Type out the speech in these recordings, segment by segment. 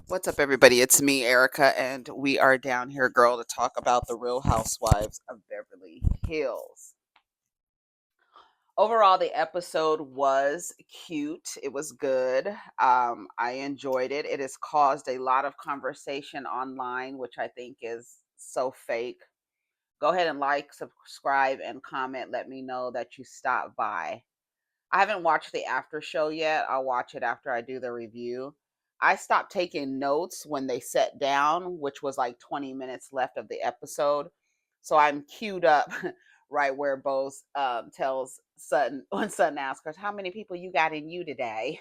What's up, everybody? It's me, Erica, and we are down here, girl, to talk about the Real Housewives of Beverly Hills. Overall, the episode was cute. It was good. I enjoyed it. It has caused a lot of conversation online, which I think is so fake. Go ahead and like, subscribe, and comment. Let me know that you stopped by. I haven't watched the after show yet. I'll watch it after I do the review. I stopped taking notes when they sat down, which was like 20 minutes left of the episode. So I'm queued up right where Bose tells Sutton, when Sutton asks her, "How many people you got in you today?"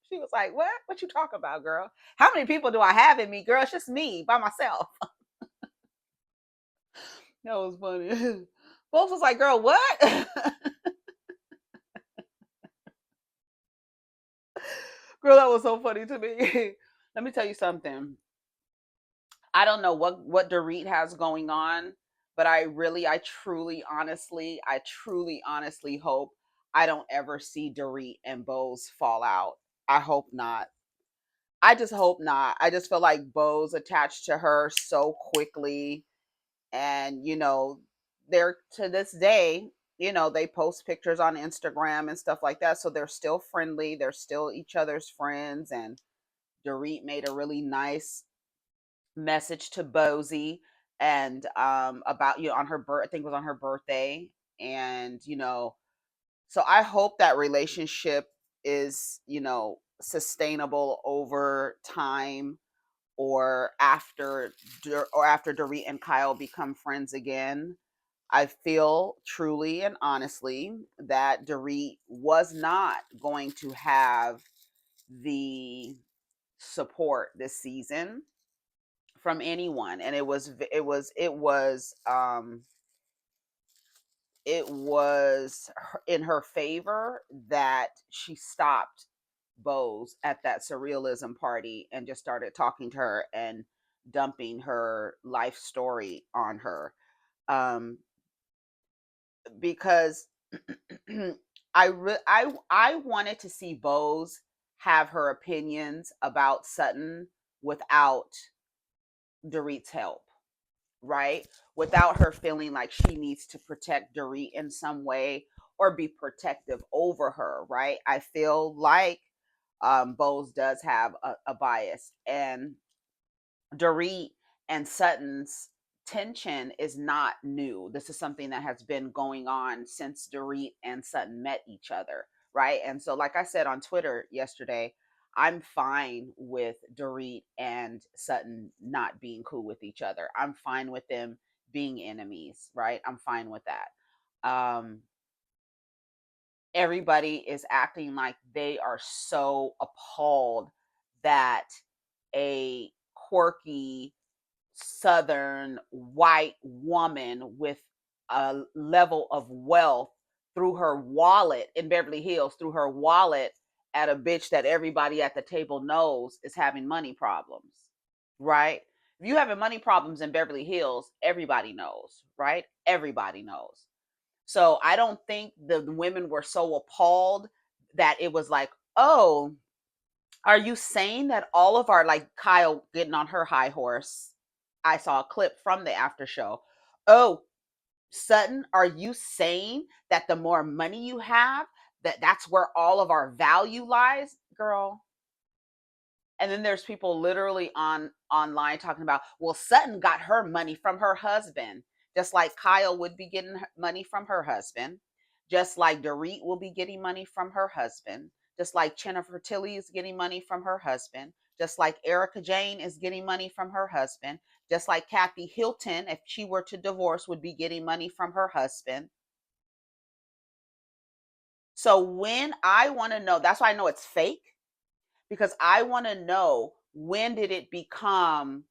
She was like, "What? What you talking about, girl? How many people do I have in me, girl? It's just me by myself." That was funny. Bose was like, "Girl, what?" Girl, that was so funny to me. Let me tell you something. I don't know what Dorit has going on, but I truly, honestly hope I don't ever see Dorit and Bose fall out. I hope not. I just hope not. I just feel like Bose attached to her so quickly, and they're to this day. They post pictures on Instagram and stuff like that, so they're still friendly. They're still each other's friends, and Dorit made a really nice message to Bosie and about on her birth. I think it was on her birthday, and so I hope that relationship is sustainable over time, or after Dorit and Kyle become friends again. I feel truly and honestly that Dorit was not going to have the support this season from anyone, and it was in her favor that she stopped Bose at that surrealism party and just started talking to her and dumping her life story on her, um because I wanted to see Bose have her opinions about Sutton without Dorit's help, right? Without her feeling like she needs to protect Dorit in some way or be protective over her, right? I feel like Bose does have a bias, and Dorit and Sutton's tension is not new. This is something that has been going on since Dorit and Sutton met each other, right? And so, like I said on Twitter yesterday, I'm fine with Dorit and Sutton not being cool with each other. I'm fine with them being enemies, right? I'm fine with that. Everybody is acting like they are so appalled that a quirky Southern white woman with a level of wealth through her wallet in Beverly Hills, through her wallet at a bitch that everybody at the table knows is having money problems, right? If you having money problems in Beverly Hills, everybody knows, right? Everybody knows. So I don't think the women were so appalled that it was like, oh, are you saying that all of our, like Kyle getting on her high horse? I saw a clip from the after show. Oh, Sutton, are you saying that the more money you have, that's where all of our value lies, girl? And then there's people literally online talking about, well, Sutton got her money from her husband, just like Kyle would be getting money from her husband, just like Dorit will be getting money from her husband, just like Jennifer Tilly is getting money from her husband, just like Erica Jane is getting money from her husband, just like Kathy Hilton, if she were to divorce, would be getting money from her husband. So when I want to know, that's why I know it's fake, because I want to know, when did it become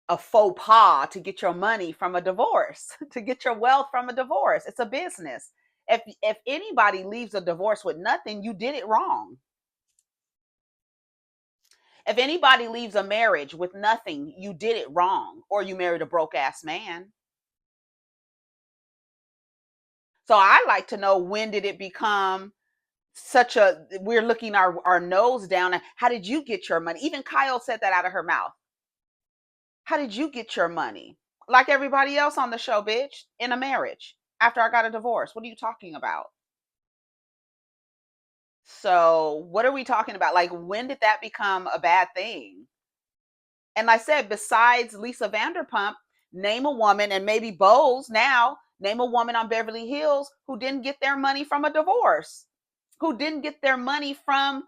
a faux pas to get your money from a divorce, to get your wealth from a divorce? It's a business. If anybody leaves a divorce with nothing, you did it wrong. If anybody leaves a marriage with nothing, you did it wrong, or you married a broke ass man. So I like to know, when did it become we're looking our nose down. How did you get your money? Even Kyle said that out of her mouth. How did you get your money? Like everybody else on the show, bitch, in a marriage after I got a divorce. What are you talking about? So, what are we talking about? Like, when did that become a bad thing? And I said, besides Lisa Vanderpump, name a woman, and maybe Bose now, name a woman on Beverly Hills who didn't get their money from a divorce, who didn't get their money from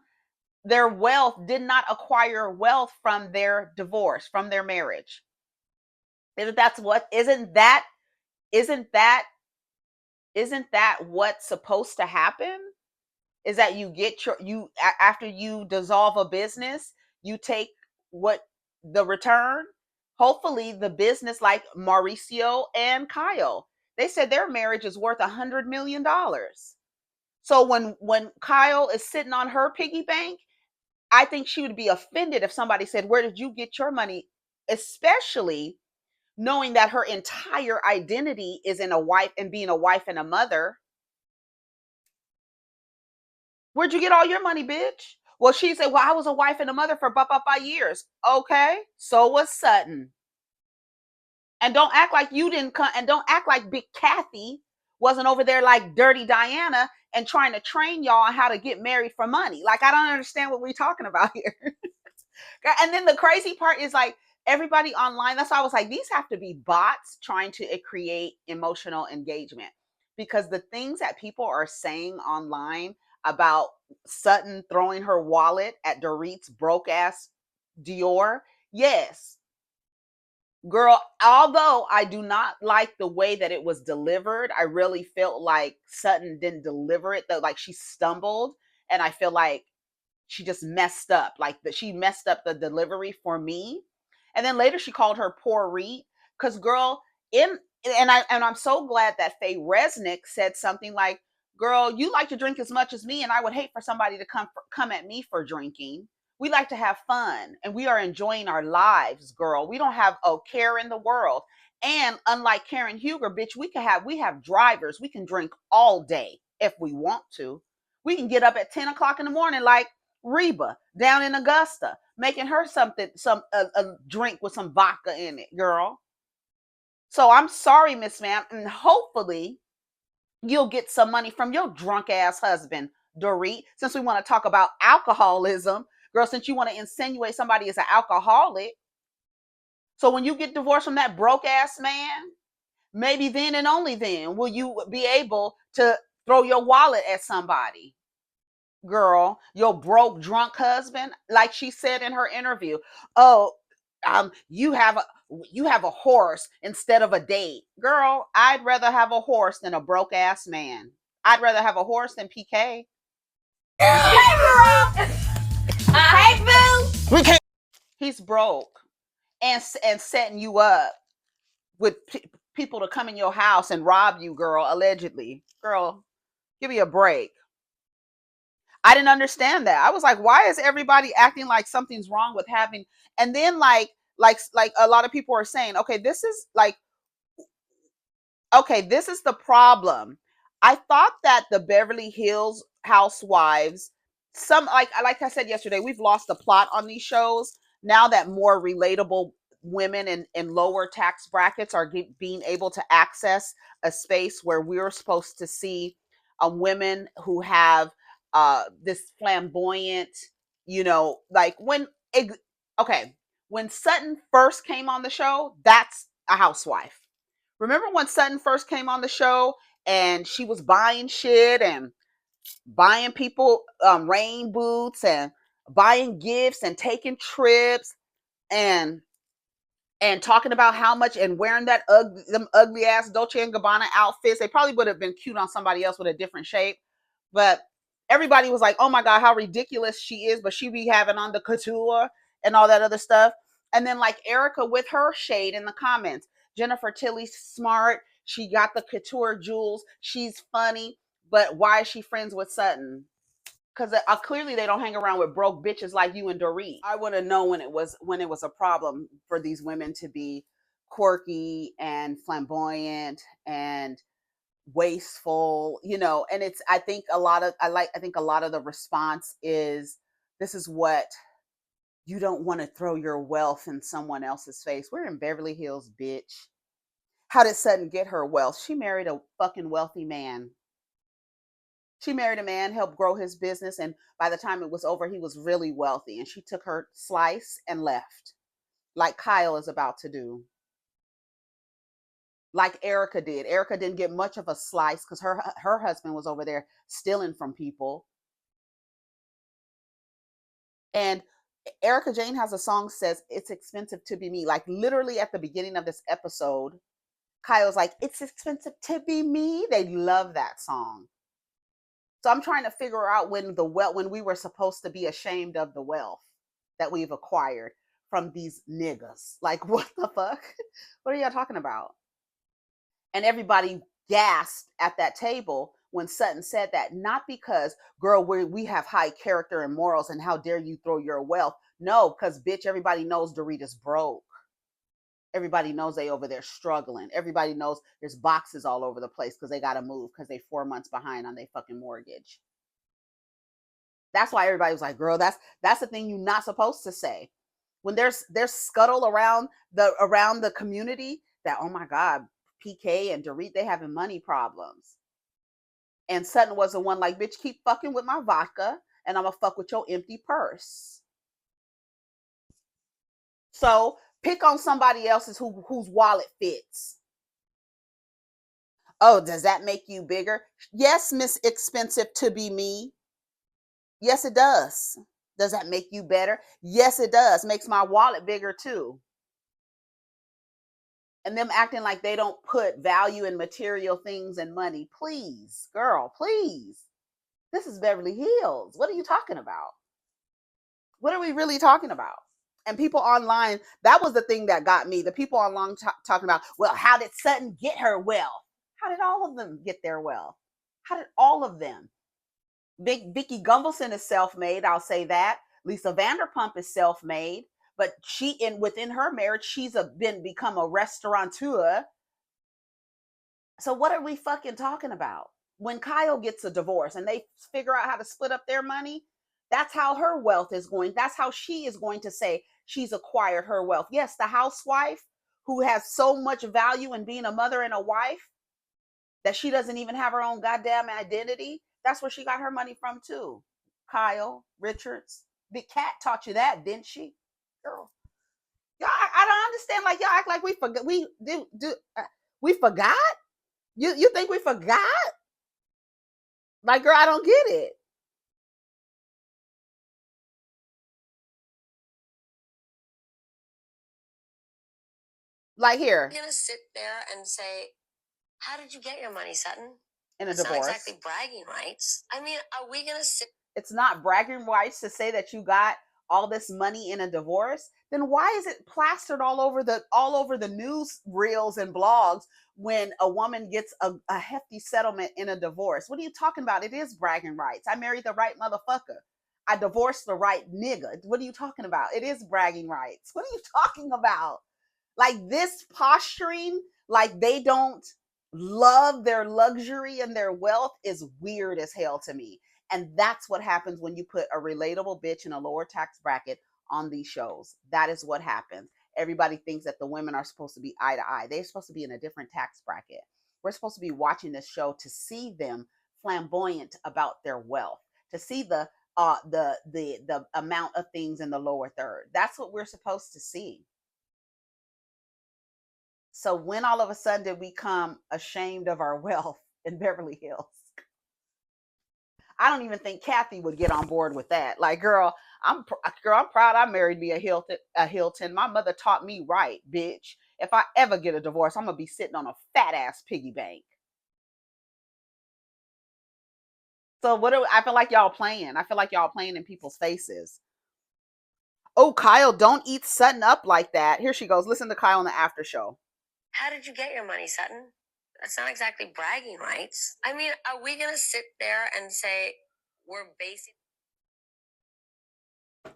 their wealth, did not acquire wealth from their divorce, from their marriage. Isn't that isn't that what's supposed to happen? Is that you get after you dissolve a business, you take what the return. Hopefully the business, like Mauricio and Kyle, they said their marriage is worth $100 million. So when Kyle is sitting on her piggy bank, I think she would be offended if somebody said, where did you get your money? Especially knowing that her entire identity is in a wife and being a wife and a mother. Where'd you get all your money, bitch? Well, she said, well, I was a wife and a mother for 5 years. Okay, so was Sutton. And don't act like you didn't come, and don't act like Big Kathy wasn't over there like Dirty Diana and trying to train y'all on how to get married for money. Like, I don't understand what we're talking about here. And then the crazy part is like everybody online. That's why I was like, these have to be bots trying to create emotional engagement, because the things that people are saying online about Sutton throwing her wallet at Dorit's broke ass Dior. Yes, girl, although I do not like the way that it was delivered, I really felt like Sutton didn't deliver it though. Like, she stumbled, and I feel like she just messed up. Like, that she messed up the delivery for me. And then later she called her poor Reed. Cause girl, in and I'm so glad that Faye Resnick said something like, girl, you like to drink as much as me, and I would hate for somebody to come at me for drinking. We like to have fun, and we are enjoying our lives, girl. We don't have a care in the world. And unlike Karen Huger, bitch, we have drivers. We can drink all day if we want to. We can get up at 10 o'clock in the morning like Reba down in Augusta, making her a drink with some vodka in it, girl. So I'm sorry, Miss Ma'am, and hopefully you'll get some money from your drunk ass husband, Dorit. Since we want to talk about alcoholism, girl, since you want to insinuate somebody is an alcoholic, so when you get divorced from that broke ass man, maybe then and only then will you be able to throw your wallet at somebody. Girl, your broke drunk husband, like she said in her interview. Oh, you have a horse instead of a date. Girl, I'd rather have a horse than a broke ass man. I'd rather have a horse than PK. Hey, girl. Hey, boo. We can't. He's broke and setting you up with people to come in your house and rob you, girl, allegedly. Girl, give me a break. I didn't understand that. I was like, why is everybody acting like something's wrong with having? And then like a lot of people are saying, okay, this is like, okay, this is the problem. I thought that the Beverly Hills housewives, like I said yesterday, we've lost the plot on these shows. Now that more relatable women in lower tax brackets are being able to access a space where we're supposed to see women who have this flamboyant, like okay, when Sutton first came on the show, that's a housewife. Remember when Sutton first came on the show and she was buying shit and buying people rain boots and buying gifts and taking trips and talking about how much and wearing them ugly ass Dolce and Gabbana outfits. They probably would have been cute on somebody else with a different shape, but everybody was like, "Oh my god, how ridiculous she is!" But she be having on the couture and all that other stuff. And then like Erika with her shade in the comments, Jennifer Tilly's smart. She got the couture jewels. She's funny, but why is she friends with Sutton? Because clearly they don't hang around with broke bitches like you and Dorit. I want to know when it was a problem for these women to be quirky and flamboyant and wasteful, you know. And it's, I think a lot of the response is, this is what, you don't want to throw your wealth in someone else's face. We're in Beverly Hills, bitch. How did Sutton get her wealth? She married a fucking wealthy man. She married a man, helped grow his business, and by the time it was over, he was really wealthy. And she took her slice and left, like Kyle is about to do, like Erika did. Erika didn't get much of a slice because her husband was over there stealing from people. And Erika Jane has a song says, "It's expensive to be me." Like literally at the beginning of this episode, Kyle's like, "It's expensive to be me." They love that song. So I'm trying to figure out when we were supposed to be ashamed of the wealth that we've acquired from these niggas. Like, what the fuck? What are y'all talking about? And everybody gasped at that table when Sutton said that, not because, girl, we have high character and morals and how dare you throw your wealth. No, because bitch, everybody knows Dorit is broke. Everybody knows they over there struggling. Everybody knows there's boxes all over the place because they got to move because they 4 months behind on their fucking mortgage. That's why everybody was like, girl, that's the thing you're not supposed to say. When there's scuttle around the community that, oh my God, PK and Dorit, they having money problems. And Sutton was the one like, bitch, keep fucking with my vodka and I'm gonna fuck with your empty purse. So pick on somebody else's whose wallet fits. Oh, does that make you bigger? Yes, Miss Expensive to be me. Yes, it does. Does that make you better? Yes, it does. Makes my wallet bigger too. And them acting like they don't put value in material things and money. Please, girl, please. This is Beverly Hills. What are you talking about? What are we really talking about? And people online, that was the thing that got me. The people online talking about, well, how did Sutton get her wealth? How did all of them get their wealth? How did all of them? Big Vicky Gunvalson is self-made, I'll say that. Lisa Vanderpump is self-made, but within her marriage, she's become a restaurateur. So what are we fucking talking about? When Kyle gets a divorce and they figure out how to split up their money, that's how her wealth is going. That's how she is going to say she's acquired her wealth. Yes, the housewife who has so much value in being a mother and a wife that she doesn't even have her own goddamn identity. That's where she got her money from too. Kyle Richards. Big Cat taught you that, didn't she? Girl. Y'all, I don't understand. Like y'all act like we forgot. We forgot? You think we forgot? Like, girl, I don't get it. Like here. You're gonna sit there and say, how did you get your money, Sutton? In a It's divorce. not exactly bragging rights. I mean, are we gonna sit? It's not bragging rights to say that you got all this money in a divorce. Then why is it plastered all over the news reels and blogs when a woman gets a hefty settlement in a divorce? What are you talking about? It is bragging rights. I married the right motherfucker. I divorced the right nigga. What are you talking about? It is bragging rights. What are you talking about? Like this posturing, like they don't love their luxury and their wealth is weird as hell to me. And that's what happens when you put a relatable bitch in a lower tax bracket on these shows. That is what happens. Everybody thinks that the women are supposed to be eye to eye. They're supposed to be in a different tax bracket. We're supposed to be watching this show to see them flamboyant about their wealth, to see the amount of things in the lower third. That's what we're supposed to see. So when all of a sudden did we come ashamed of our wealth in Beverly Hills? I don't even think Kathy would get on board with that. Like, girl, I'm proud I married me a Hilton. My mother taught me right, bitch. If I ever get a divorce, I'm gonna be sitting on a fat ass piggy bank. So I feel like y'all playing. I feel like y'all playing in people's faces. Oh, Kyle, don't eat Sutton up like that. Here she goes. Listen to Kyle in the after show. How did you get your money, Sutton? That's not exactly bragging rights. I mean, are we gonna sit there and say we're basing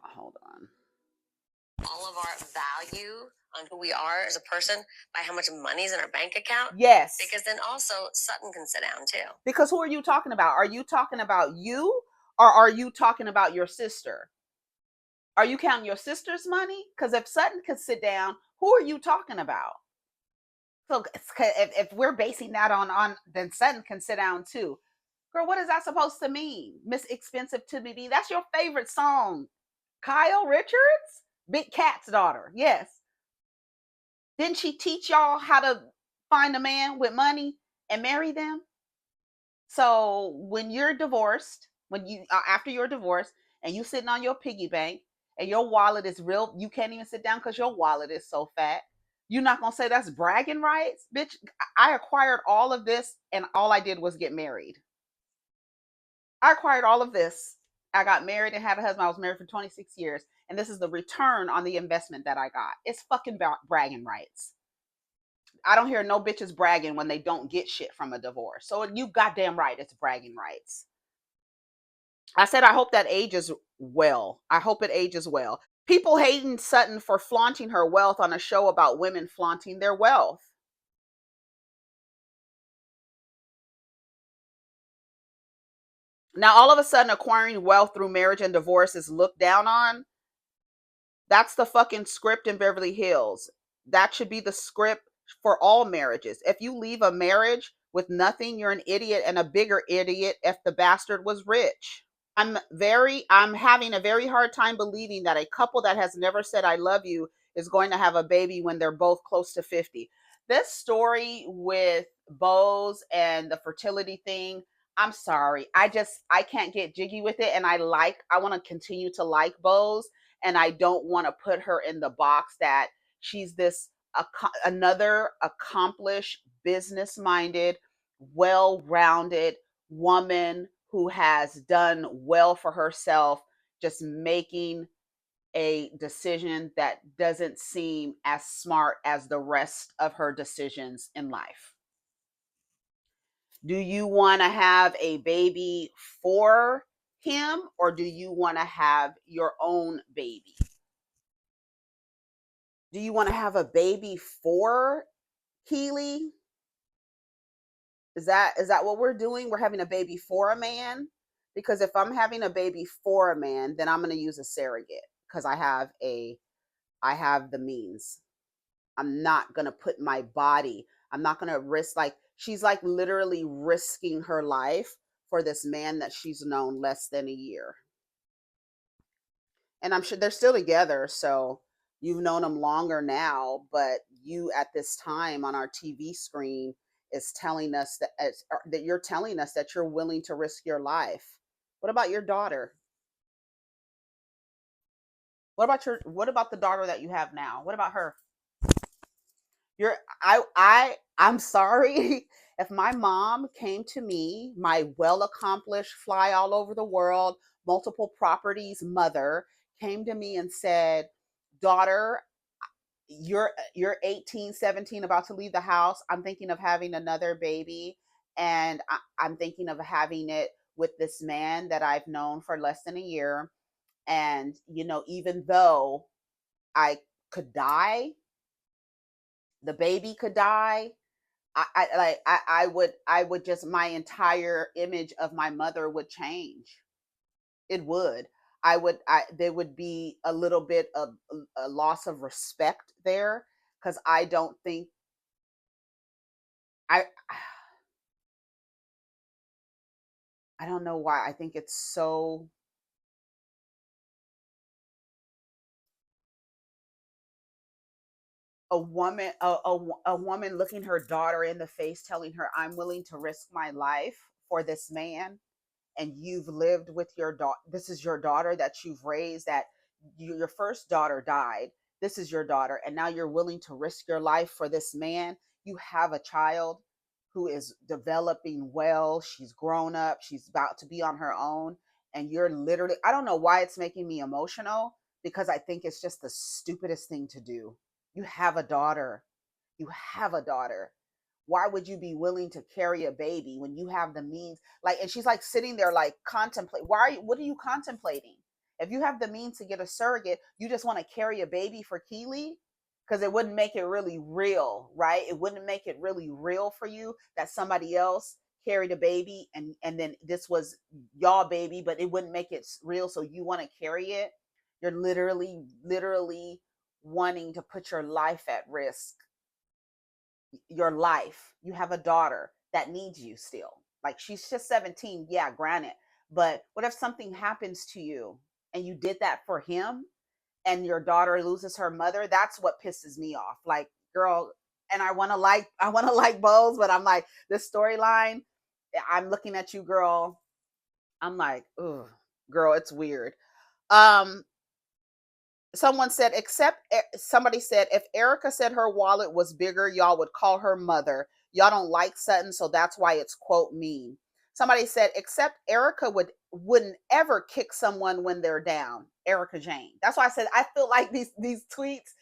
Hold on. all of our value on who we are as a person by how much money's in our bank account. Yes. Because then also Sutton can sit down too. Because who are you talking about? Are you talking about you, or are you talking about your sister? Are you counting your sister's money? Because if Sutton could sit down, who are you talking about? So if we're basing that on, then Sutton can sit down too. Girl, what is that supposed to mean? Miss Expensive to Me. That's your favorite song. Kyle Richards? Big Cat's daughter. Yes. Didn't she teach y'all how to find a man with money and marry them? So when you're divorced, when you after you're divorced and you sitting on your piggy bank and your wallet is real, you can't even sit down because your wallet is so fat. You're not gonna say that's bragging rights, bitch. I acquired all of this and all I did was get married. I acquired all of this. I got married and had a husband. I was married for 26 years, and this is the return on the investment that I got. It's fucking bragging rights. I don't hear no bitches bragging when they don't get shit from a divorce. So you goddamn right, it's bragging rights. I said I hope that ages well. I hope it ages well. People hating Sutton for flaunting her wealth on a show about women flaunting their wealth. Now, all of a sudden, acquiring wealth through marriage and divorce is looked down on. That's the fucking script in Beverly Hills. That should be the script for all marriages. If you leave a marriage with nothing, you're an idiot and a bigger idiot if the bastard was rich. I'm having a very hard time believing that a couple that has never said I love you is going to have a baby when they're both close to 50. This story with Boz and the fertility thing, I'm sorry. I can't get jiggy with it, and I want to continue to like Boz, and I don't want to put her in the box that she's this another accomplished, business-minded, well-rounded woman who has done well for herself, just making a decision that doesn't seem as smart as the rest of her decisions in life. Do you want to have a baby for him, or do you want to have your own baby? Do you want to have a baby for Keely? Is that what we're doing? We're having a baby for a man? Because if I'm having a baby for a man, then I'm going to use a surrogate because I have the means. I'm not going to put my body. I'm not going to risk, like, she's like literally risking her life for this man that she's known less than a year. And I'm sure they're still together, so you've known them longer now, but you at this time on our TV screen is telling us that you're telling us that you're willing to risk your life. What about your daughter? What about the daughter that you have now? What about her? You're I'm sorry. If my mom came to me, my well accomplished, fly all over the world, multiple properties mother came to me and said, "Daughter, you're 18, 17, about to leave the house. I'm thinking of having another baby, and I'm thinking of having it with this man that I've known for less than a year. And even though I could die, the baby could die. I would just, my entire image of my mother would change. It would. There would be a little bit of a loss of respect there, because I don't think I I don't know why. I think it's so, a woman looking her daughter in the face telling her, I'm willing to risk my life for this man, and you've lived with your daughter. This is your daughter that you've raised, that your first daughter died. This is your daughter, and now you're willing to risk your life for this man. You have a child who is developing well. She's grown up. She's about to be on her own. And you're literally, I don't know why it's making me emotional, because I think it's just the stupidest thing to do. You have a daughter. You have a daughter. Why would you be willing to carry a baby when you have the means? Like, and she's like sitting there like contemplate. What are you contemplating? If you have the means to get a surrogate, you just want to carry a baby for Keely? because it wouldn't make it really real, right? It wouldn't make it really real for you that somebody else carried a baby and then this was y'all baby, but it wouldn't make it real, so you want to carry it. You're literally wanting to put your life at risk. Your life. You have a daughter that needs you still. Like she's just 17, yeah, granted. But what if something happens to you and you did that for him and your daughter loses her mother? That's what pisses me off. Like, girl, and I want to like Bose, but I'm like, this storyline, I'm looking at you, girl. I'm like, ugh, girl, it's weird. Um, someone said, except somebody said, if Erika said her wallet was bigger, y'all would call her mother. Y'all don't like Sutton, so that's why it's quote mean. Somebody said, except Erika wouldn't ever kick someone when they're down. Erika Jane. That's why I said I feel like these tweets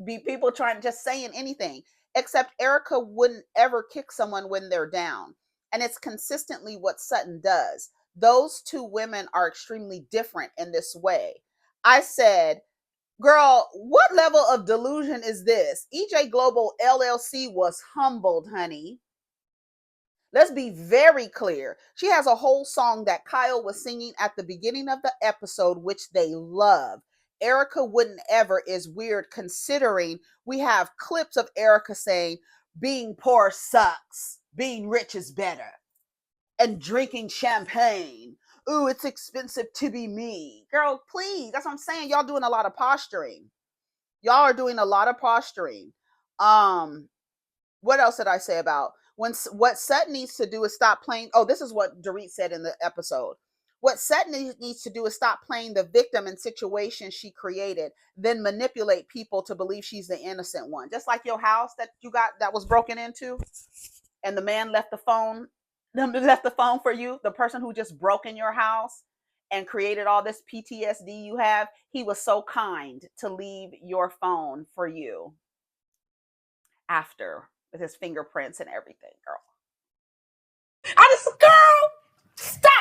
be people trying just saying anything. Except Erika wouldn't ever kick someone when they're down. And it's consistently what Sutton does. Those two women are extremely different in this way. I said, girl, what level of delusion is this? EJ Global LLC was humbled, honey. Let's be very clear. She has a whole song that Kyle was singing at the beginning of the episode, which they love. Erika wouldn't ever is weird considering we have clips of Erika saying, being poor sucks, being rich is better, and drinking champagne. Ooh, it's expensive to be me. Girl, please. That's what I'm saying. Y'all doing a lot of posturing. Y'all are doing a lot of posturing. What else did I say about what Sutton needs to do is stop playing? Oh, this is what Dorit said in the episode. What Sutton needs to do is stop playing the victim in situations she created, then manipulate people to believe she's the innocent one. Just like your house that you got that was broken into, and the man left the phone for you. The person who just broke in your house and created all this PTSD you have, he was so kind to leave your phone for you after with his fingerprints and everything, girl. I just, girl, stop.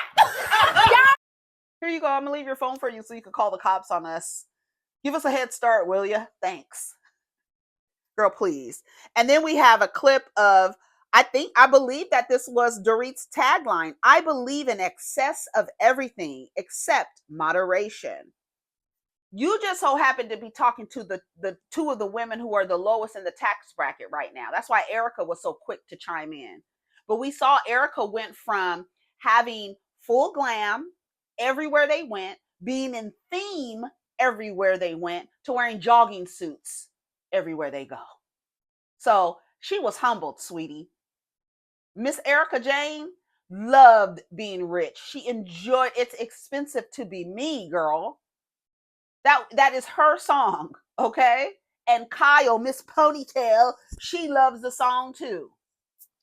Here you go. I'm gonna leave your phone for you so you can call the cops on us. Give us a head start, will you? Thanks. Girl, please. And then we have a clip of, I believe that this was Dorit's tagline. I believe in excess of everything except moderation. You just so happen to be talking to the two of the women who are the lowest in the tax bracket right now. That's why Erika was so quick to chime in. But we saw Erika went from having full glam everywhere they went, being in theme everywhere they went, to wearing jogging suits everywhere they go. So she was humbled, sweetie. Miss Erika Jane loved being rich. She enjoyed it's expensive to be me, girl. That is her song, okay? And Kyle, Miss Ponytail, she loves the song too.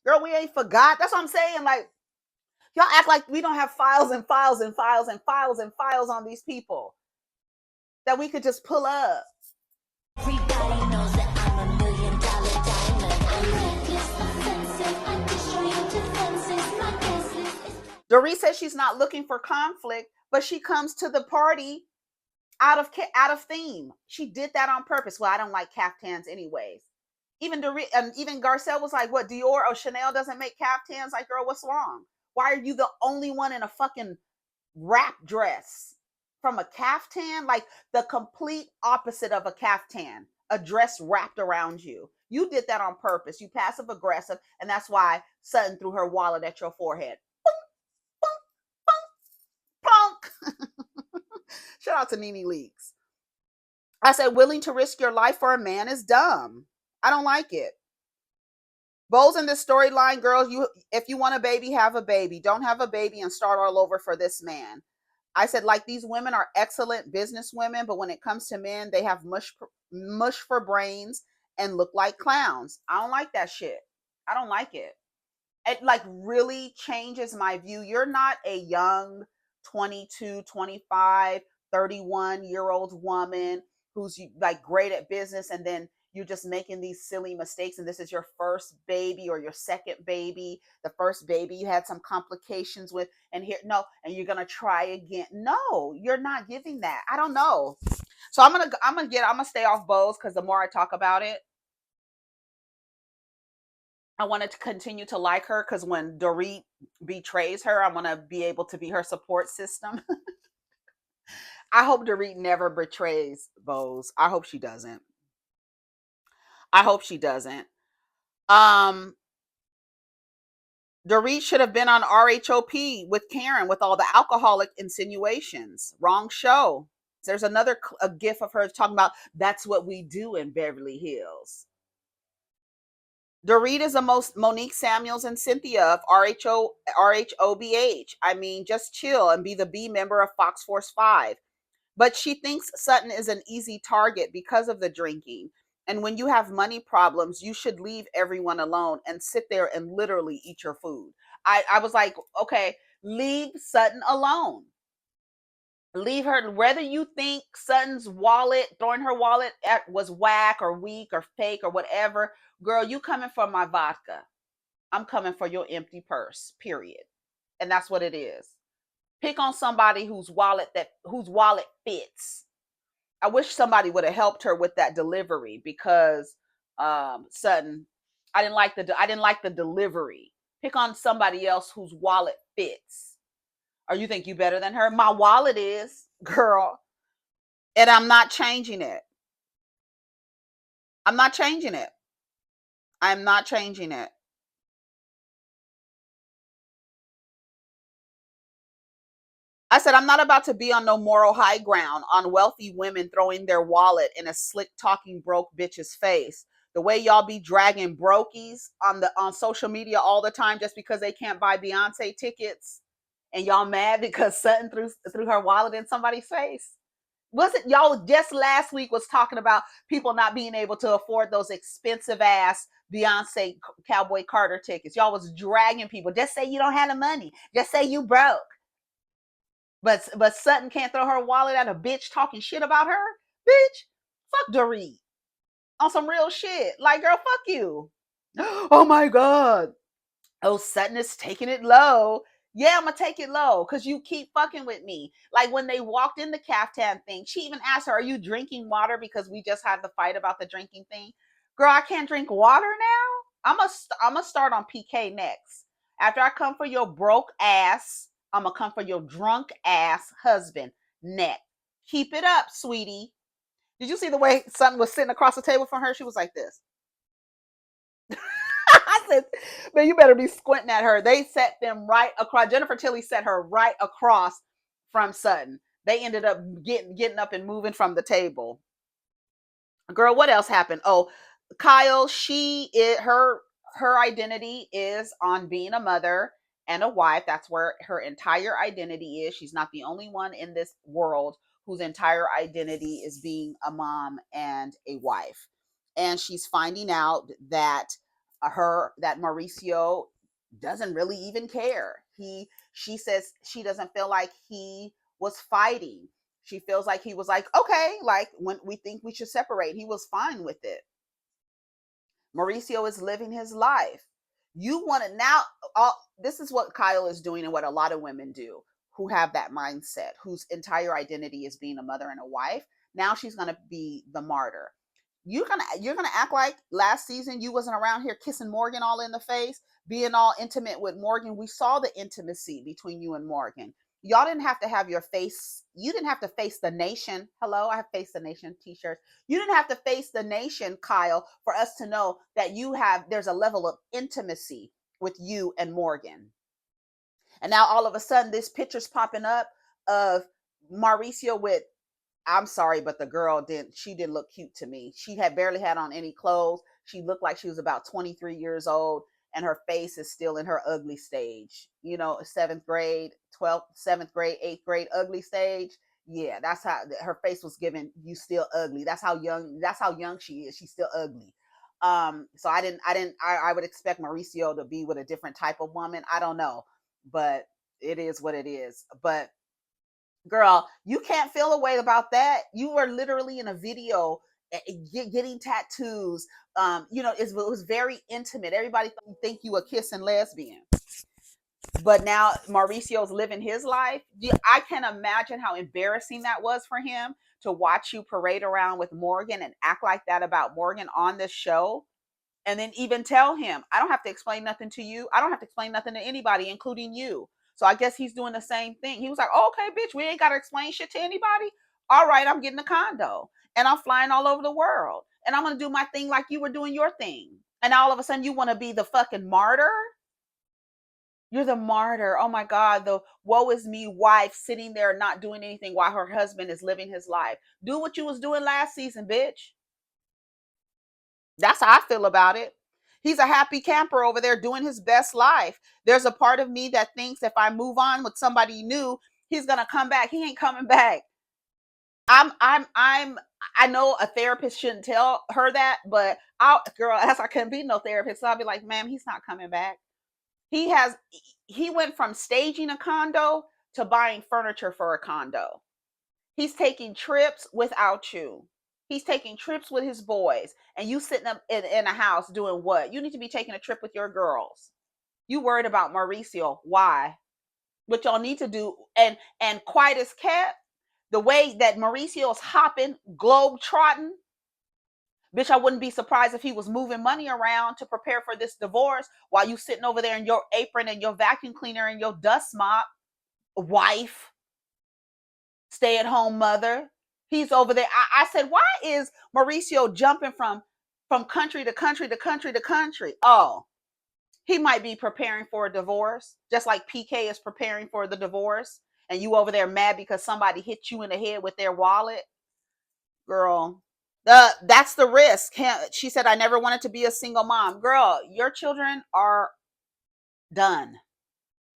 Girl, we ain't forgot. That's what I'm saying. Like, y'all act like we don't have files and files and files and files and files on these people that we could just pull up. Everybody knows that I'm $1 million diamond. Dorit says she's not looking for conflict, but she comes to the party out of theme. She did that on purpose. Well, I don't like caftans anyways. Even Garcelle was like, what, Dior or Chanel doesn't make caftans? Like, girl, what's wrong? Why are you the only one in a fucking wrap dress from a caftan? Like the complete opposite of a caftan, a dress wrapped around you. You did that on purpose. You passive aggressive, and that's why Sutton threw her wallet at your forehead. Punk. Shout out to Nene Leakes. I said, willing to risk your life for a man is dumb. I don't like it. Bo's in this storyline, girls, if you want a baby, have a baby. Don't have a baby and start all over for this man. I said, like, these women are excellent business women, but when it comes to men, they have mush for brains and look like clowns. I don't like that shit. I don't like it. It like really changes my view. You're not a young 22, 25, 31-year-old woman who's like great at business, and then you're just making these silly mistakes, and this is your first baby or your second baby. The first baby you had some complications with, and here, no, and you're gonna try again. No, you're not giving that. I don't know. So I'm gonna stay off Bose because the more I talk about it, I wanted to continue to like her because when Dorit betrays her, I want to be able to be her support system. I hope Dorit never betrays Bose. I hope she doesn't. I hope she doesn't. Um, Dorit should have been on RHOP with Karen with all the alcoholic insinuations. Wrong show. There's another a gif of her talking about that's what we do in Beverly Hills. Dorit is the most Monique Samuels and Cynthia of RHOBH. I mean, just chill and be the B member of Fox Force 5. But she thinks Sutton is an easy target because of the drinking. And when you have money problems, you should leave everyone alone and sit there and literally eat your food. I was like, okay, leave Sutton alone. Leave her. Whether you think Sutton's wallet, throwing her wallet at was whack or weak or fake or whatever, girl, you coming for my vodka. I'm coming for your empty purse, period. And that's what it is. Pick on somebody whose wallet fits. I wish somebody would have helped her with that delivery because Sutton, I didn't like the delivery. Pick on somebody else whose wallet fits. Or you think you better than her? My wallet is, girl, and I'm not changing it. I'm not changing it. I'm not changing it. I said, I'm not about to be on no moral high ground on wealthy women throwing their wallet in a slick talking broke bitch's face. The way y'all be dragging brokies on social media all the time just because they can't buy Beyonce tickets, and y'all mad because Sutton threw her wallet in somebody's face. Wasn't y'all just last week was talking about people not being able to afford those expensive ass Beyonce Cowboy Carter tickets? Y'all was dragging people. Just say you don't have the money. Just say you broke. But Sutton can't throw her wallet at a bitch talking shit about her. Bitch, fuck Dorit on some real shit. Like, girl, fuck you. Oh my god. Oh, Sutton is taking it low. Yeah, I'm gonna take it low because you keep fucking with me. Like when they walked in the caftan thing, she even asked her, "Are you drinking water?" Because we just had the fight about the drinking thing. Girl, I can't drink water now. I'm gonna start on PK next. After I come for your broke ass, I'm gonna come for your drunk ass husband next. Keep it up, sweetie. Did you see the way Sutton was sitting across the table from her? She was like this. I said, man, you better be squinting at her. They set them right across. Jennifer Tilly set her right across from Sutton. They ended up getting up and moving from the table. Girl, what else happened? Oh, Kyle, her identity is on being a mother and a wife. That's where her entire identity is. She's not the only one in this world whose entire identity is being a mom and a wife. And she's finding out that Mauricio doesn't really even care. She says she doesn't feel like he was fighting. She feels like he was like, okay, like when we think we should separate, he was fine with it. Mauricio is living his life. You want to now, this is what Kyle is doing and what a lot of women do who have that mindset, whose entire identity is being a mother and a wife. Now she's going to be the martyr. You're gonna act like last season you wasn't around here kissing Morgan all in the face, being all intimate with Morgan. We saw the intimacy between you and Morgan. Y'all didn't have to have your face. You didn't have to face the nation. Hello, I have Face the Nation t-shirts. You didn't have to face the nation, Kyle, for us to know that there's a level of intimacy with you and Morgan. And now all of a sudden, this picture's popping up of Mauricio with, I'm sorry, but the girl didn't look cute to me. She had barely had on any clothes. She looked like she was about 23 years old, and her face is still in her ugly stage. You know, 7th grade, 12th, 7th grade, 8th grade ugly stage. Yeah, that's how her face was giving you still ugly. That's how young she is. She's still ugly. So I would expect Mauricio to be with a different type of woman. I don't know, but it is what it is. But girl, you can't feel a way about that. You were literally in a video getting tattoos. It was very intimate. Everybody think you a kissing lesbian. But now Mauricio's living his life. I can imagine how embarrassing that was for him to watch you parade around with Morgan and act like that about Morgan on this show. And then even tell him, I don't have to explain nothing to you. I don't have to explain nothing to anybody, including you. So I guess he's doing the same thing. He was like, oh, okay, bitch, we ain't got to explain shit to anybody. All right, I'm getting a condo and I'm flying all over the world and I'm going to do my thing like you were doing your thing. And all of a sudden you want to be the fucking martyr? You're the martyr. Oh my God, the woe is me wife sitting there not doing anything while her husband is living his life. Do what you was doing last season, bitch. That's how I feel about it. He's a happy camper over there doing his best life. There's a part of me that thinks if I move on with somebody new, he's gonna come back. He ain't coming back. I know a therapist shouldn't tell her that, but girl, as I couldn't be no therapist, so I'll be like, ma'am, he's not coming back. He went from staging a condo to buying furniture for a condo. He's taking trips without you. He's taking trips with his boys, and you sitting up in a house doing what? You need to be taking a trip with your girls. You worried about Mauricio? Why? What y'all need to do, and quiet as kept. The way that Mauricio's hopping, globe trotting, bitch, I wouldn't be surprised if he was moving money around to prepare for this divorce while you sitting over there in your apron and your vacuum cleaner and your dust mop, wife, stay-at-home mother. He's over there. I said, why is Mauricio jumping from country to country to country to country? Oh, he might be preparing for a divorce, just like PK is preparing for the divorce, and you over there mad because somebody hit you in the head with their wallet. Girl, that's the risk. She said, I never wanted to be a single mom. Girl, your children are done.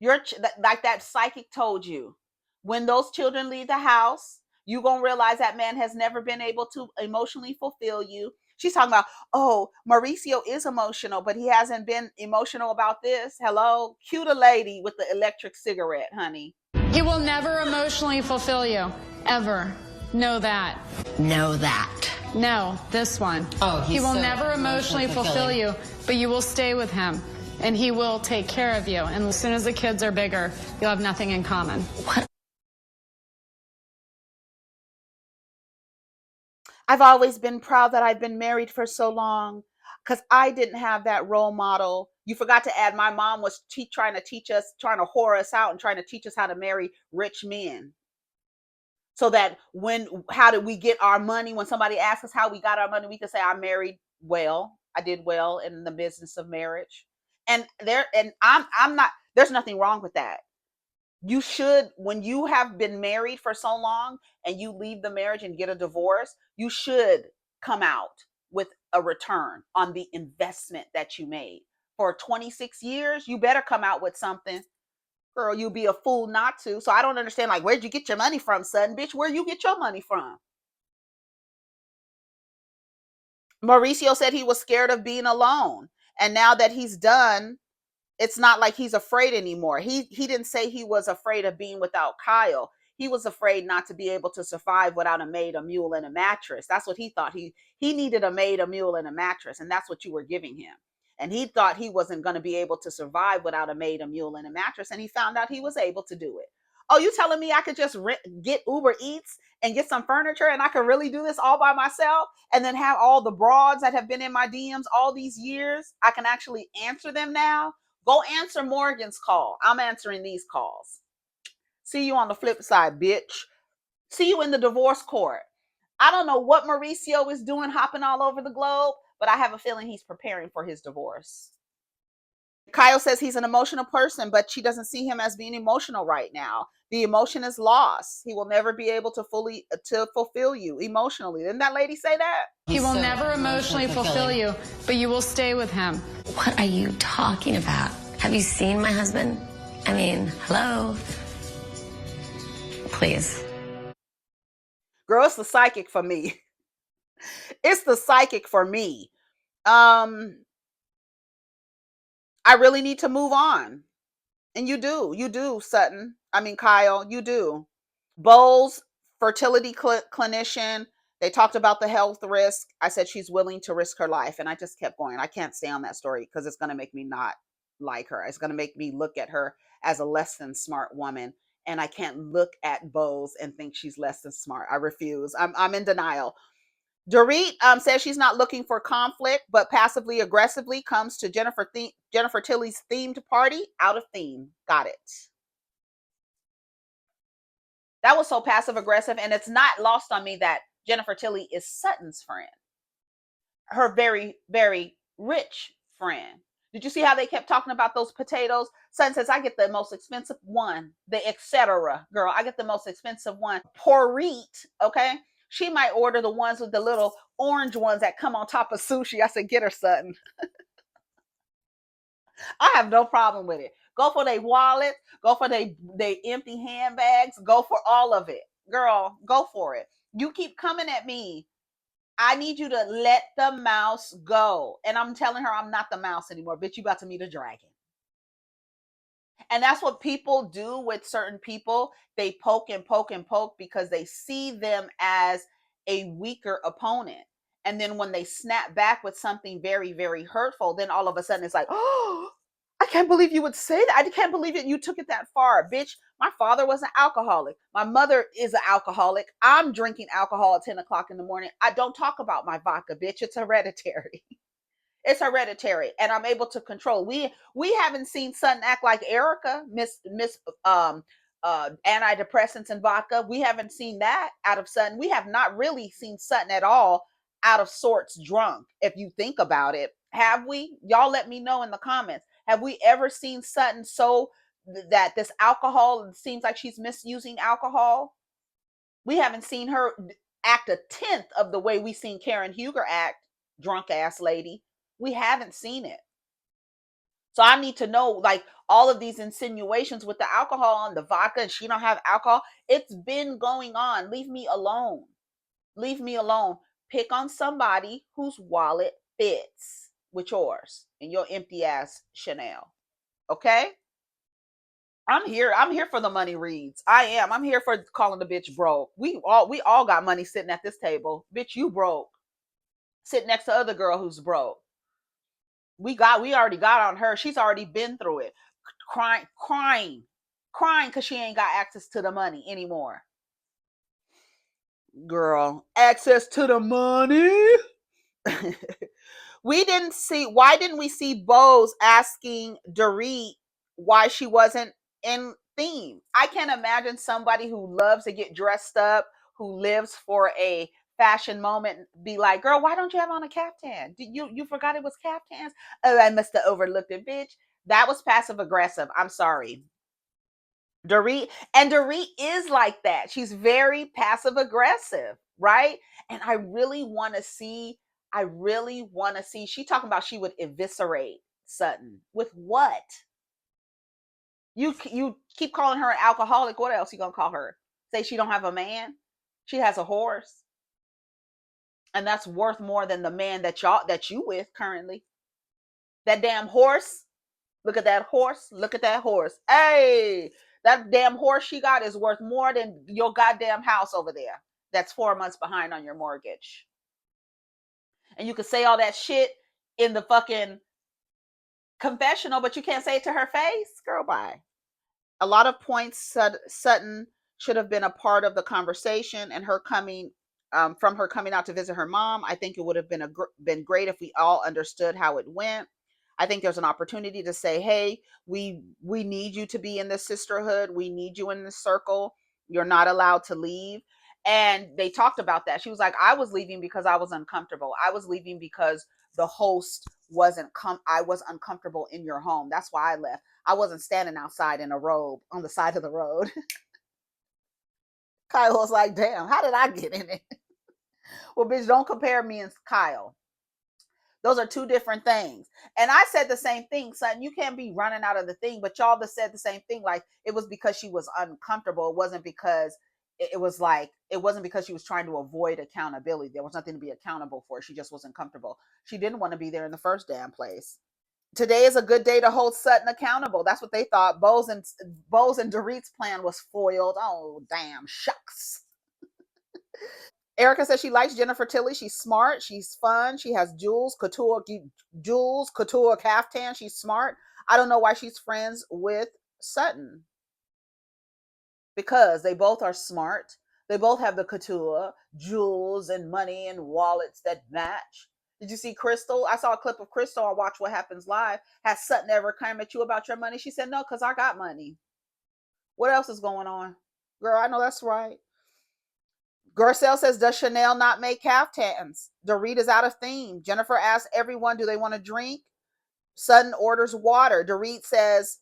Like that psychic told you, when those children leave the house, you're going to realize that man has never been able to emotionally fulfill you. She's talking about, oh, Mauricio is emotional, but he hasn't been emotional about this. Hello? Cue the lady with the electric cigarette, honey. He will never emotionally fulfill you, ever. Know that. Know that. No, this one. Oh, he will never emotionally fulfill you, but you will stay with him, and he will take care of you. And as soon as the kids are bigger, you'll have nothing in common. What? I've always been proud that I've been married for so long because I didn't have that role model. You forgot to add, my mom was trying to teach us, trying to whore us out and trying to teach us how to marry rich men. So that how did we get our money? When somebody asks us how we got our money, we can say, I married well. I did well in the business of marriage. And I'm not, there's nothing wrong with that. You should, when you have been married for so long and you leave the marriage and get a divorce, you should come out with a return on the investment that you made. For 26 years, you better come out with something. Girl, you'll be a fool not to. So I don't understand, like, where'd you get your money from, son? Bitch, where you get your money from? Mauricio said he was scared of being alone. And now that he's done, it's not like he's afraid anymore. He didn't say he was afraid of being without Kyle. He was afraid not to be able to survive without a maid, a mule, and a mattress. That's what he thought. He needed a maid, a mule, and a mattress, and that's what you were giving him. And he thought he wasn't going to be able to survive without a maid, a mule, and a mattress, and he found out he was able to do it. Oh, you telling me I could just get Uber Eats and get some furniture and I could really do this all by myself and then have all the broads that have been in my DMs all these years? I can actually answer them now. Go answer Morgan's call. I'm answering these calls. See you on the flip side, bitch. See you in the divorce court. I don't know what Mauricio is doing, hopping all over the globe, but I have a feeling he's preparing for his divorce. Kyle says he's an emotional person, but she doesn't see him as being emotional right now. The emotion is lost. He will never be able to fulfill you emotionally. Didn't that lady say that? He will never emotionally fulfill you, but you will stay with him. What are you talking about? Have you seen my husband? I mean, hello? Please. Girl, it's the psychic for me. It's the psychic for me. I really need to move on. And you do, Sutton. I mean, Kyle, you do. Bowles, fertility clinician. They talked about the health risk. I said she's willing to risk her life. And I just kept going. I can't stay on that story because it's going to make me not like her. It's going to make me look at her as a less than smart woman. and I can't look at Boz and think she's less than smart. I refuse. I'm in denial. Dorit says she's not looking for conflict, but passively aggressively comes to Jennifer Tilly's themed party out of theme. Got it. That was so passive aggressive, and it's not lost on me that Jennifer Tilly is Sutton's friend, her very, very rich friend. Did you see how they kept talking about those potatoes? Sutton says, I get the most expensive one, the etc. Girl, I get the most expensive one. Porit, okay? She might order the ones with the little orange ones that come on top of sushi. I said, get her, Sutton. I have no problem with it. Go for their wallet, go for their empty handbags, go for all of it. Girl, go for it. You keep coming at me. I need you to let the mouse go. And I'm telling her I'm not the mouse anymore. Bitch, you about to meet a dragon. And that's what people do with certain people. They poke and poke and poke because they see them as a weaker opponent. And then when they snap back with something very, very hurtful, then all of a sudden it's like, oh, I can't believe you would say that. I can't believe it. You took it that far. Bitch, my father was an alcoholic. My mother is an alcoholic. I'm drinking alcohol at 10 o'clock in the morning. I don't talk about my vodka, bitch. It's hereditary. It's hereditary, and I'm able to control. We haven't seen Sutton act like Erika, miss antidepressants and vodka. We haven't seen that out of Sutton. We have not really seen Sutton at all out of sorts drunk. If you think about it, have we? Y'all let me know in the comments. Have we ever seen Sutton so that this alcohol seems like she's misusing alcohol? We haven't seen her act a tenth of the way we seen Karen Huger act, drunk ass lady. We haven't seen it. So I need to know, like, all of these insinuations with the alcohol and the vodka, and she don't have alcohol. It's been going on. Leave me alone. Leave me alone. Pick on somebody whose wallet fits with yours and your empty ass Chanel. Okay? I'm here. I'm here for the money reads. I am. I'm here for calling the bitch broke. We all got money sitting at this table. Bitch, you broke. Sit next to other girl who's broke. We already got on her. She's already been through it. Crying because she ain't got access to the money anymore. Girl, access to the money. Why didn't we see Boz asking Dorit why she wasn't in theme? I can't imagine somebody who loves to get dressed up, who lives for a fashion moment, be like, girl, why don't you have on a caftan? You forgot it was caftans? Oh, I must have overlooked it, bitch. That was passive aggressive. I'm sorry. Dorit is like that. She's very passive aggressive, right? And I really want to see she talking about she would eviscerate Sutton. With what? You keep calling her an alcoholic. What else you gonna call her? Say she don't have a man? She has a horse. And that's worth more than the man that you with currently. That damn horse. Look at that horse. Look at that horse. Hey, that damn horse she got is worth more than your goddamn house over there. That's 4 months behind on your mortgage. And you can say all that shit in the fucking confessional, but you can't say it to her face. Girl, bye. A lot of points Sutton should have been a part of the conversation, and her coming from her coming out to visit her mom. I think it would have been great if we all understood how it went. I think there's an opportunity to say, hey, we need you to be in this sisterhood. We need you in this circle. You're not allowed to leave. And they talked about that. She was like, I was leaving because I was uncomfortable. I was leaving because the host I was uncomfortable in your home. That's why I left. I wasn't standing outside in a robe on the side of the road. Kyle was like, damn, how did I get in it? Well, bitch, don't compare me and Kyle. Those are two different things. And I said the same thing, son. You can't be running out of the thing, but y'all that said the same thing. Like, it was because she was uncomfortable. It wasn't because she was trying to avoid accountability. There was nothing to be accountable for. She just wasn't comfortable. She didn't want to be there in the first damn place. Today is a good day to hold Sutton accountable. That's what they thought. Boz and Dorit's plan was foiled. Oh, damn, shucks. Erika says she likes Jennifer Tilly. She's smart. She's fun. She has jewels, couture caftan. She's smart. I don't know why she's friends with Sutton. because they both are smart. They both have the couture, jewels, and money and wallets that match. Did you see Crystal? I saw a clip of Crystal on Watch What Happens Live. Has Sutton ever come at you about your money? She said, no, because I got money. What else is going on? Girl, I know that's right. Garcelle says, does Chanel not make caftans? Dorit is out of theme. Jennifer asks everyone, do they want to drink? Sutton orders water. Dorit says,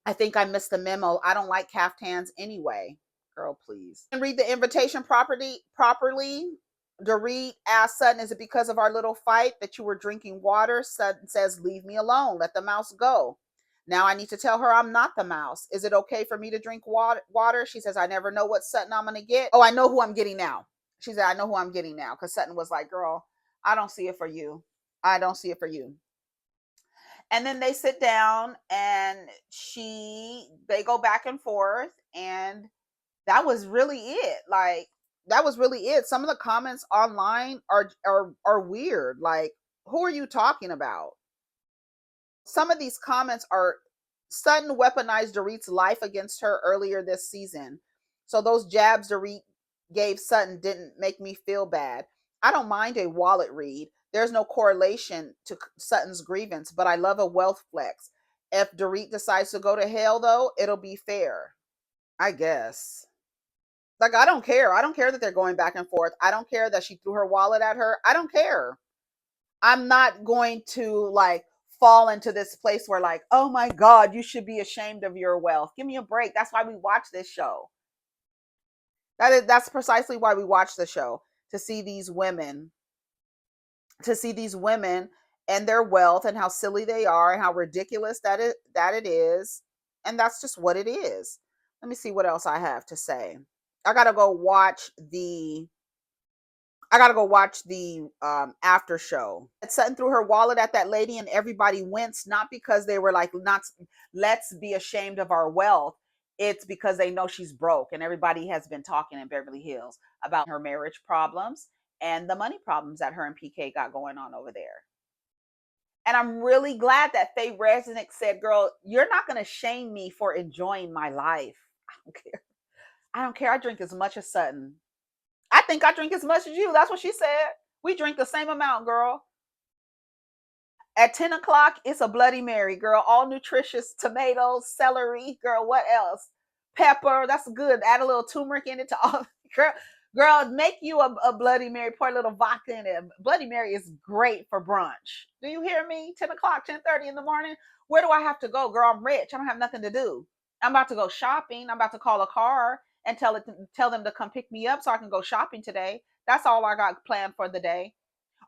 I think I missed the memo. I don't like caftans anyway. Girl, please. And read the invitation properly. Dorit asks Sutton, is it because of our little fight that you were drinking water? Sutton says, leave me alone. Let the mouse go. Now I need to tell her I'm not the mouse. Is it okay for me to drink water? She says, I never know what Sutton I'm going to get. Oh, I know who I'm getting now. She said, I know who I'm getting now. Because Sutton was like, girl, I don't see it for you. I don't see it for you. And then they sit down and they go back and forth. And that was really it. Like, that was really it. Some of the comments online are weird. Like, who are you talking about? Some of these comments are, Sutton weaponized Dorit's life against her earlier this season. So those jabs Dorit gave Sutton didn't make me feel bad. I don't mind a wallet read. There's no correlation to Sutton's grievance, but I love a wealth flex. If Dorit decides to go to hell, though, it'll be fair. I guess. Like, I don't care. I don't care that they're going back and forth. I don't care that she threw her wallet at her. I don't care. I'm not going to, like, fall into this place where, like, oh my God, you should be ashamed of your wealth. Give me a break. That's why we watch this show. That's precisely why we watch the show, to see these women and their wealth and how silly they are and how ridiculous that it is. And that's just what it is. Let me see what else I have to say. I gotta go watch the after show. Sutton threw her wallet at that lady and everybody winced, not because they were like, not, let's be ashamed of our wealth. It's because they know she's broke, and everybody has been talking in Beverly Hills about her marriage problems and the money problems that her and PK got going on over there. And I'm really glad that Faye Resnick said, girl, you're not going to shame me for enjoying my life. I don't care. I don't care. I drink as much as Sutton. I think I drink as much as you. That's what she said. We drink the same amount, girl. At 10 o'clock, it's a Bloody Mary, girl. All nutritious tomatoes, celery, girl. What else? Pepper. That's good. Add a little turmeric in it to all. Girl, make you a Bloody Mary. Pour a little vodka in it. Bloody Mary is great for brunch. Do you hear me? 10 o'clock, 10:30 in the morning. Where do I have to go, girl? I'm rich. I don't have nothing to do. I'm about to go shopping. I'm about to call a car and tell them to come pick me up so I can go shopping today. That's all I got planned for the day.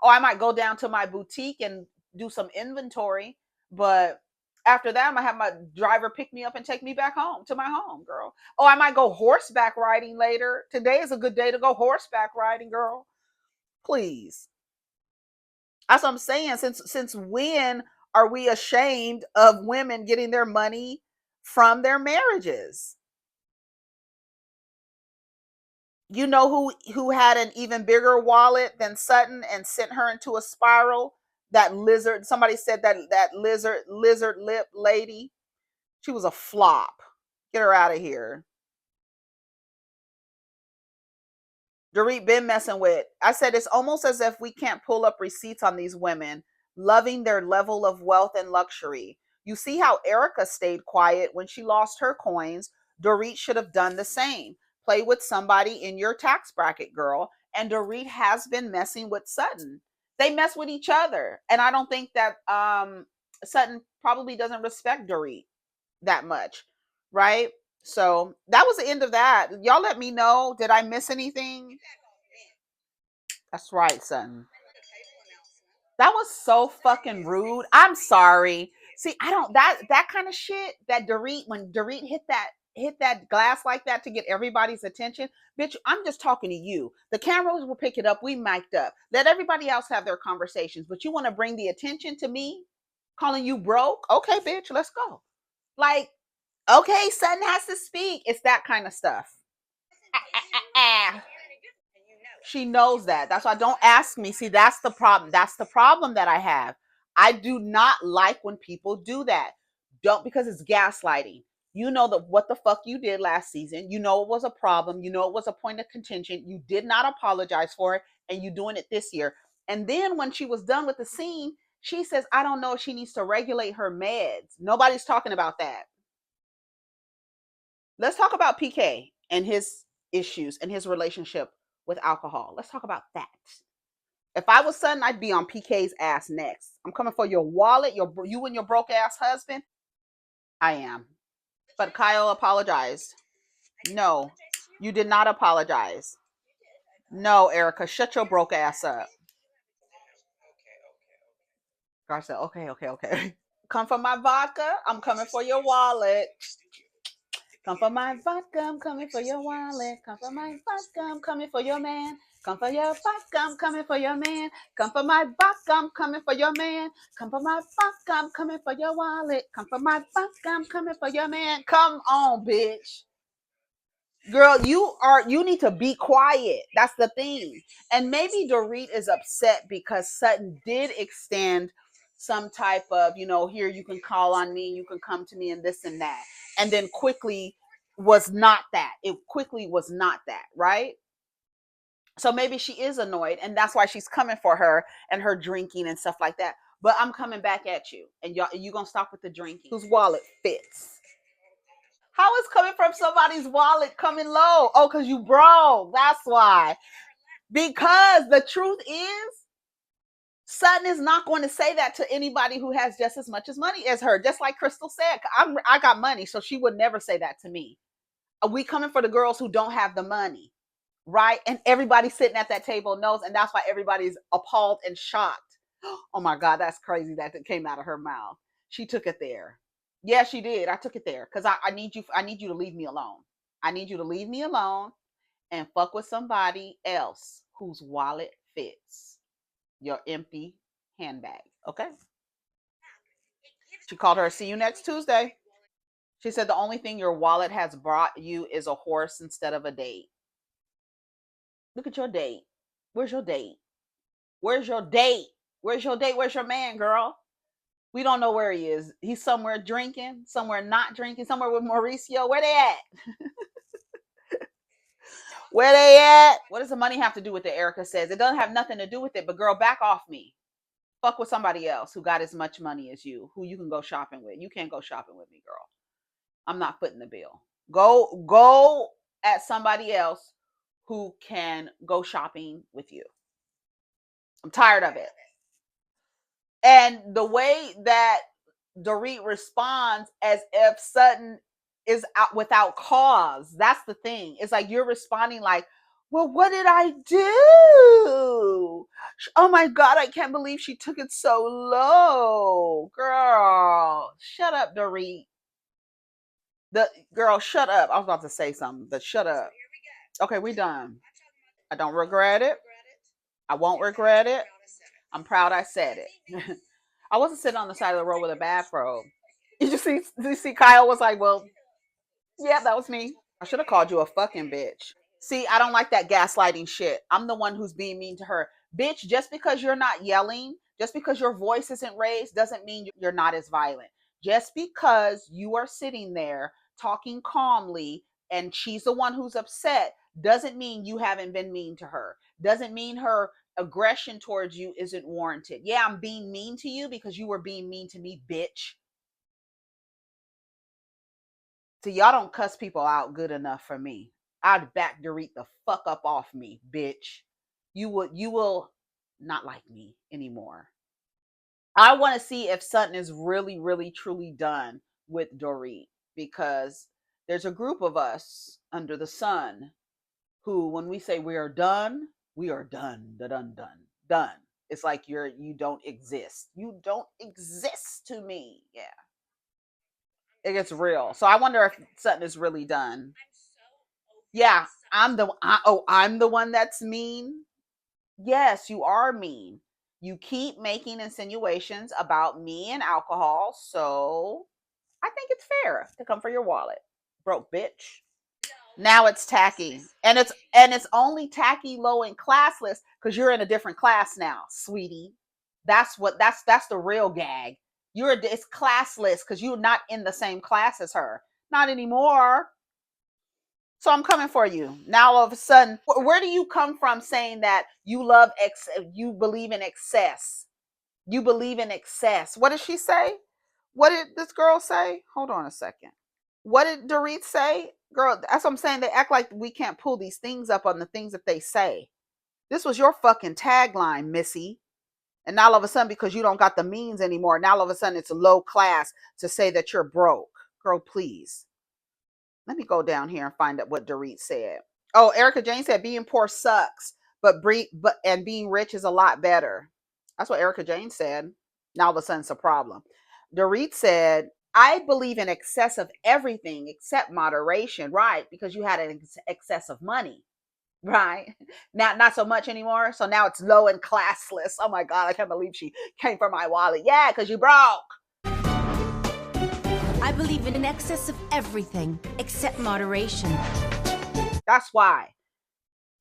Oh, I might go down to my boutique and do some inventory, but after that, I'm gonna have my driver pick me up and take me back home to my home, girl. Oh, I might go horseback riding later. Today is a good day to go horseback riding, girl. Please. That's what I'm saying. Since when are we ashamed of women getting their money from their marriages? You know who had an even bigger wallet than Sutton and sent her into a spiral? That lizard. Somebody said that lizard lip lady. She was a flop. Get her out of here. Dorit been messing with. I said it's almost as if we can't pull up receipts on these women, loving their level of wealth and luxury. You see how Erika stayed quiet when she lost her coins. Dorit should have done the same. Play with somebody in your tax bracket, girl. And Dorit has been messing with Sutton. They mess with each other. And I don't think that Sutton probably doesn't respect Dorit that much. Right? So that was the end of that. Y'all let me know. Did I miss anything? That's right, son. That was so fucking rude. I'm sorry. See, I don't that kind of shit that when Dorit hit that glass like that to get everybody's attention. Bitch, I'm just talking to you. The cameras will pick it up. We mic'd up. Let everybody else have their conversations. But you want to bring the attention to me? Calling you broke? Okay, bitch, let's go. Like, okay, Sutton has to speak. It's that kind of stuff. She knows that. That's why don't ask me. See, that's the problem. That's the problem that I have. I do not like when people do that. Don't, because it's gaslighting. You know that what the fuck you did last season. You know it was a problem. You know it was a point of contention. You did not apologize for it, and you doing it this year. And then when she was done with the scene, she says, I don't know if she needs to regulate her meds. Nobody's talking about that. Let's talk about PK and his issues and his relationship with alcohol. Let's talk about that. If I was Sutton, I'd be on PK's ass next. I'm coming for your wallet, you and your broke ass husband. I am. But Kyle apologized. No, you did not apologize. No, Erika, shut your broke ass up. Garcelle, okay. Come for my vodka. I'm coming for your wallet. Come for my vodka. I'm coming for your wallet. Come for my vodka. I'm coming for your man. Come for your vodka. I'm coming for your man. Come for my vodka. I'm coming for your man. Come for my vodka. I'm coming for your wallet. Come for my vodka. I'm coming for your man. Come on, bitch. Girl, you need to be quiet. That's the thing. And maybe Dorit is upset because Sutton did extend some type of, here you can call on me, you can come to me and this and that. And then quickly was not that. It quickly was not that, right? So maybe she is annoyed and that's why she's coming for her and her drinking and stuff like that. But I'm coming back at you. And you gonna stop with the drinking. Whose wallet fits? How is coming from somebody's wallet coming low? Oh, because you broke. That's why. Because the truth is, Sutton is not going to say that to anybody who has just as much as money as her. Just like Crystal said, I got money, so she would never say that to me. We coming for the girls who don't have the money, right? And everybody sitting at that table knows, and that's why everybody's appalled and shocked. Oh my God, that's crazy that it came out of her mouth. She took it there. Yeah, she did. I took it there because I need you. I need you to leave me alone. I need you to leave me alone and fuck with somebody else whose wallet fits your empty handbag. Okay. She called her. See you next Tuesday. She said the only thing your wallet has brought you is a horse instead of a date. Look at your date. Where's your date? Where's your date? Where's your date? Where's your man, girl? We don't know where he is. He's somewhere drinking, somewhere not drinking, somewhere with Mauricio. Where they at? Where they at? What does the money have to do with it? Erika says it doesn't have nothing to do with it. But girl, back off me. Fuck with somebody else who got as much money as you, who you can go shopping with. You can't go shopping with me, girl. I'm not footing the bill. Go at somebody else who can go shopping with you. I'm tired of it. And the way that Dorit responds as if Sutton is out without cause. That's the thing. It's like you're responding like, well, what did I do? Oh my God, I can't believe she took it so low. Girl, shut up, Dorit. The girl, shut up. I was about to say something, but shut up. Okay, we done. I don't regret it. I won't regret it. I'm proud I said it. I wasn't sitting on the side of the road with a bathrobe. Did you see Kyle was like, well, yeah, that was me. I should have called you a fucking bitch. See, I don't like that gaslighting shit. I'm the one who's being mean to her. Bitch, just because you're not yelling, just because your voice isn't raised, doesn't mean you're not as violent. Just because you are sitting there talking calmly and she's the one who's upset, doesn't mean you haven't been mean to her. Doesn't mean her aggression towards you isn't warranted. Yeah, I'm being mean to you because you were being mean to me, bitch. So y'all don't cuss people out good enough for me. I'd back Dorit the fuck up off me, bitch. You will not like me anymore. I want to see if Sutton is really, really, truly done with Dorit because there's a group of us under the sun who, when we say we are done, done. It's like you don't exist. You don't exist to me. Yeah. It gets real. So I wonder if Sutton is really done. Yeah, I'm the one that's mean. Yes, you are mean. You keep making insinuations about me and alcohol, so I think it's fair to come for your wallet, broke bitch. Now it's tacky, and it's only tacky low and classless because you're in a different class now, sweetie. That's the real gag. It's classless because you're not in the same class as her. Not anymore. So I'm coming for you. Now all of a sudden, where do you come from saying that you you believe in excess? You believe in excess. What did she say? What did this girl say? Hold on a second. What did Dorit say? Girl, that's what I'm saying. They act like we can't pull these things up on the things that they say. This was your fucking tagline, Missy. And now all of a sudden, because you don't got the means anymore, now all of a sudden it's low class to say that you're broke. Girl, please. Let me go down here and find out what Dorit said. Oh, Erika Jane said being poor sucks, but being rich is a lot better. That's what Erika Jane said. Now all of a sudden it's a problem. Dorit said, I believe in excess of everything except moderation, right? Because you had an excess of money, right? Now, not so much anymore. So now it's low and classless. Oh my God, I can't believe she came for my wallet. Yeah, because you broke. I believe in excess of everything except moderation. That's why.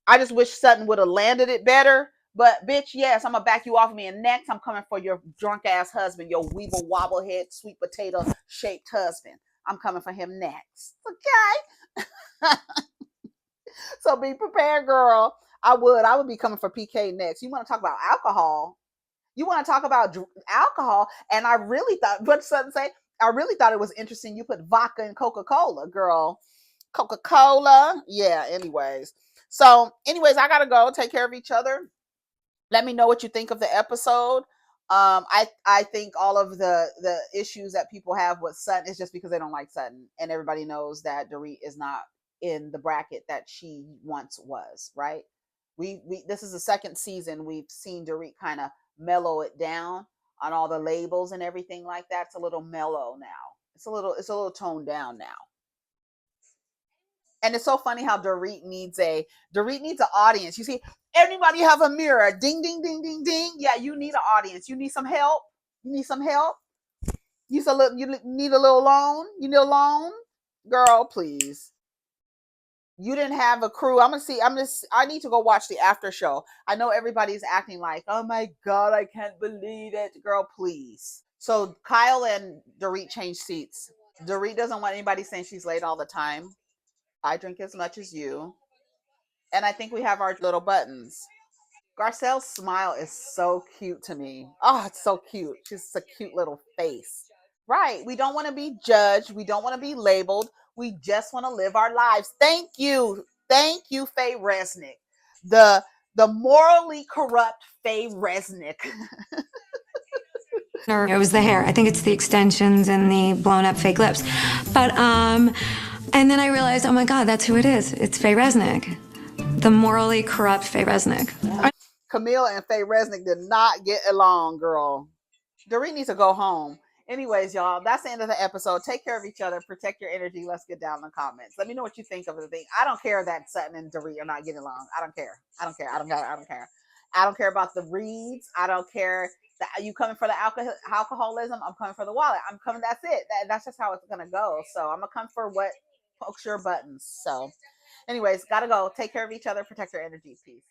I just wish Sutton would have landed it better. But bitch, yes, I'm gonna back you off of me. And next, I'm coming for your drunk ass husband, your weeble wobble head, sweet potato shaped husband. I'm coming for him next. Okay. So be prepared, girl. I would be coming for PK next. You want to talk about alcohol? You want to talk about alcohol? And I really thought, what Sutton say? I really thought it was interesting. You put vodka and Coca-Cola, girl. Coca-Cola. Yeah. Anyways. So, I gotta go. Take care of each other. Let me know what you think of the episode. I think all of the issues that people have with Sutton is just because they don't like Sutton, and everybody knows that Dorit is not in the bracket that she once was. Right? We this is the second season. We've seen Dorit kind of mellow it down on all the labels and everything like that. It's a little mellow now. It's a little toned down now. And it's so funny how Dorit needs an audience. You see, everybody have a mirror. Ding, ding, ding, ding, ding. Yeah, you need an audience. You need some help. You need some help. You need a little loan. You need a loan, girl. Please. You didn't have a crew. I need to go watch the after show. I know everybody's acting like, oh my God, I can't believe it. Girl, please. So Kyle and Dorit changed seats. Dorit doesn't want anybody saying she's late all the time. I drink as much as you. And I think we have our little buttons. Garcelle's smile is so cute to me. Oh, it's so cute. She's a cute little face. Right. We don't want to be judged. We don't want to be labeled. We just want to live our lives. Thank you. Thank you, Faye Resnick. The morally corrupt Faye Resnick. It was the hair. I think it's the extensions and the blown up fake lips. But and then I realized, oh my God, that's who it is. It's Faye Resnick. The morally corrupt Faye Resnick. Camille and Faye Resnick did not get along, girl. Dorit needs to go home. Anyways, y'all, that's the end of the episode. Take care of each other. Protect your energy. Let's get down in the comments. Let me know what you think of the thing. I don't care that Sutton and Dorit are not getting along. I don't care. I don't care. I don't care. I don't care. I don't care about the reads. I don't care that you coming for the alcoholism. I'm coming for the wallet. I'm coming. That's it. That's just how it's gonna go. So I'm gonna come for what pokes your buttons. So, anyways, gotta go. Take care of each other. Protect your energy. Peace.